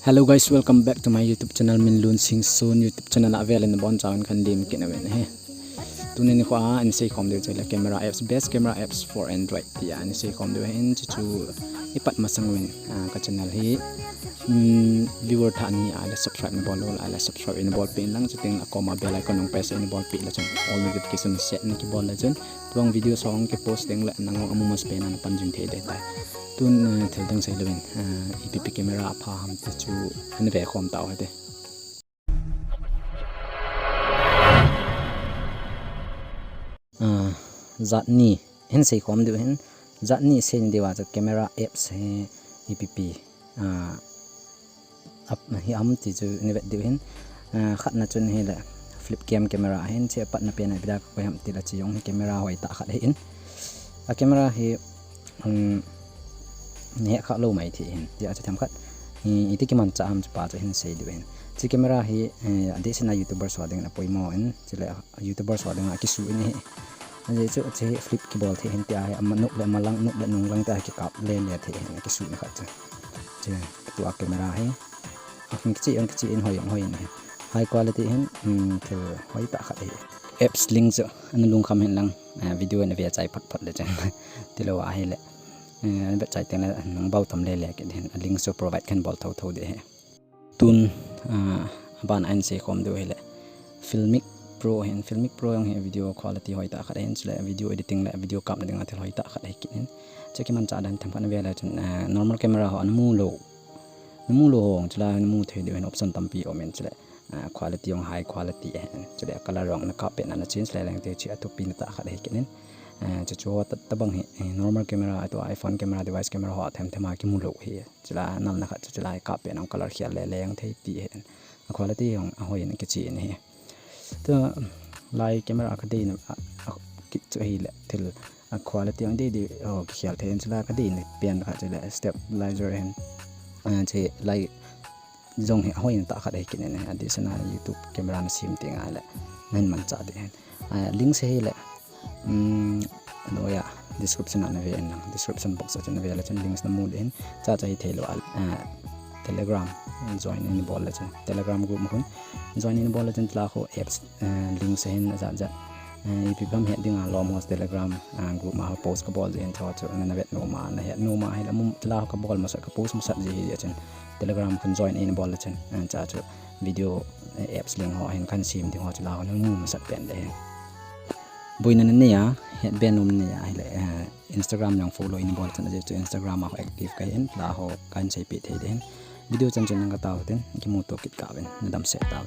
Hello guys, welcome back to my YouTube channel Minlun Sing Soon YouTube channel available in the bon town kan lim kinawen he. Tunin ni ko an say kom de chela camera apps best camera apps for Android ya ni say kom de hen chu ipat masangwin ka channel hi viewer tha ni ala subscribe ni bol ala subscribe ni bol pin lang chuting akoma bell icon nong press ni bol pi la chun all notification set ni ki bol la chun tuang video song ke posting la nang amumas pe na panjun the de ta tun thel dang sai lewin ipp camera pha ham te chu an ve khom taw hade zat ni hen sei khom de hen zat ni sen dewa cha camera apps he ipp up hi am ti chu ni ve de hen khat na chun he la flip cam camera hen che pat na pe na bida ko ham ti la chi yong camera hoi ta khat he in a camera heเนี่ยข้ารู้ไหมที่เห็นเดี๋ยวจะทำคัดอีที่กิมันจะทำจะป่าจะเห็นเสียด้วยเห็นที่แคมราฮีเดี๋ยวฉันยูทูบเบอร์สวัสดิ์นะป่วยมอเห็นจะเลยยูทูบเบอร์สวัสดิ์นะกิสุนี่อันนี้จะฟลิปคีย์บอร์ดที่เห็นที่ไอ้มันนุกเลยมาลังนุกเลยนุ่งลังแต่กิกับเล่นเลยที่เห็นกิสุนะครับจะตัวแคมราฮีอันกิจิหอยนี่ไฮคุณภาพเห็นคือหอยตาขัดเลยแอปสลิงส์อันนั้นลุงคำเห็นลังวิดีโอในเว็บไซต์พัดเลยจังที่เราว่าให้เลยแบบใจเต็มเลยน้องเบาทำเล่ๆกันเห็นลิงก์จะ provide กันบอลเท่าๆเดียวตุนบ้านอันเสียคอมด้วยเลย Filmic Pro เห็น Filmic Pro ยังเห็นวิดีโอ quality หอยตาขัดเห็นเลยวิดีโอ editing เลยวิดีโอกลับในงานที่หอยตาขัดเห็นจะคิดมันจะดันทำพันเวลาจน normal camera เขาน้ำมูโลงจะได้น้ำมูเทเดียวเห็น option ตั้มปีออกมาจะได้ quality ยัง high quality เห็นจะได้ color รองนะครับเป็นอันนั้นชิ้นเลยแรงเตะเชื่อทุกปีนตาขัดเห็นจะชัวร์ตะบังเหnormal camera ตัว iPhone camera device camera หัวแถมมากี่มูลเหตุจะละนั่นนะครับจะละกับเป็นองค์ color เขียนแรงที่ตีเห็น quality ของหอยนี่ก็จีนี่ตัวไลท์ camera ก็ดีนะกิจให้แหละที่ quality ของดีเขียนเห็นจะละก็ดีเปลี่ยนนะครับจะละ stabilizer เห็นจะไลท์จงหอยนี่ตาขัดให้กินเนี่ยอันนี้สนา YouTube camera นั่นซิมติงอะไรนั่นมันจะได้ลิงก์ให้แหละโดยdescription อันนี้เองนะ description box อันนี้เลยฉัน links น้ำมูดเองจะให้เทโลTelegram join ในบอลเลยฉัน Telegram group มั้ง join ในบอลเลยฉันจะลากเอา apps links เองจะอีพีผมเห็นดึงล้อมหัว Telegram group มา post กับบอลเองทอดจะนั่นเวทโนมาให้แล้วมุมจะลากกับบอลมาสักกับ post มาสักจีเดียวฉัน Telegram คุณ join ในบอลเลยฉันจะวิดีโอ apps link หัวเห็นคันซิมที่หัวจะลากแล้วมุมมาสักเป็นได้บุยนั้นเนี่ยเห็นเป็นนมเนี่ยไอ้เลยInstagram ยัง follow อินบอลจันจะ Instagram มาเขา active กันเห็นแล้วเขาการใช้ปิดให้เห็นวิดีโอจันนั่งก็ตาวเห็นกิมูตัวกิจกรรมเป็นนั่นดำเสร็จตาว